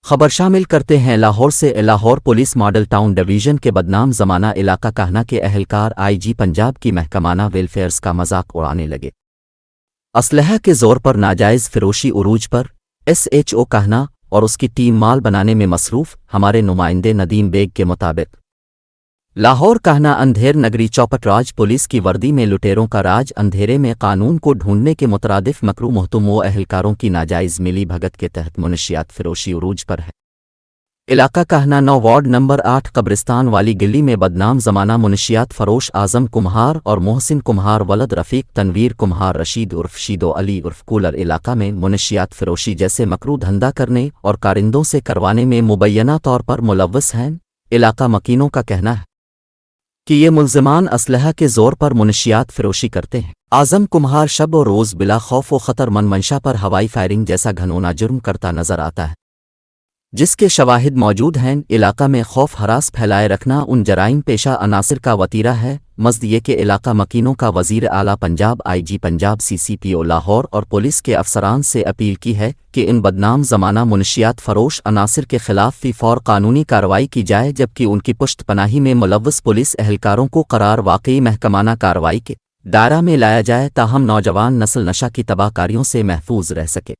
खबर शामिल करते हैं लाहौर से। Lahore police model town division के बदनाम ज़माना इलाका कहना के अहलकार आईजी पंजाब की महकमाना वेलफेयर्स का मजाक उड़ाने लगे। असलहा के जोर पर नाजायज़ फिरोशी उरूज पर SHO कहना और उसकी टीम माल बनाने में मसरूफ़। हमारे नुमाइंदे नदीम बेग के मुताबिक लाहौर कहना अंधेर नगरी चौपट राज पुलिस की वर्दी में लुटेरों का राज। अंधेरे में कानून को ढूंढने के मुतरादिफ मकरू मुहतम व अहलकारों की नाजायज़ मिली भगत के तहत मुनशियात फिरोशी उरूज पर है। इलाका कहना 9 वार्ड नंबर 8 कब्रिस्तान वाली गली में बदनाम ज़माना मुनशियात फरोश आज़म कुम्हार और मोहसिन कुम्हार वलद रफ़ीक तनवीर कुम्हार रशीद उर्फ शीदो अली उर्फ कूलर इलाका में मुनशियात फिरोशी जैसे मकरू धंधा करने और कारिंदों से करवाने में मुबैना तौर पर मुलव्वस हैं। इलाका मकीनों का कहना है कि ये मुल्ज़िमान असलहा के ज़ोर पर मुनशियात फिरोशी करते हैं। आज़म कुम्हार शब और रोज़ बिला खौफ व ख़तर मन मंशा पर हवाई फायरिंग जैसा घनौना जुर्म करता नजर आता है, जिसके शवाहिद मौजूद हैं। इलाका में खौफ हरास फैलाए रखना उन जराइम पेशा अनासिर का वतीरा है। मज़द ये कि इलाका मकीनों का वज़ीर आला पंजाब IG पंजाब CCPO लाहौर और पुलिस के अफसरान से अपील की है कि इन बदनाम ज़माना मुनशियात फरोश अनासिर के खिलाफ फ़ी फौर कानूनी कार्रवाई की जाए, जबकि उनकी पुश्त पनाही में मुलव्वस पुलिस एहलकारों को करार वाकई महकमाना कार्रवाई के दायरा में लाया जाए ताहम नौजवान नस्ल नशा की तबाहकारियों से महफूज रह सके।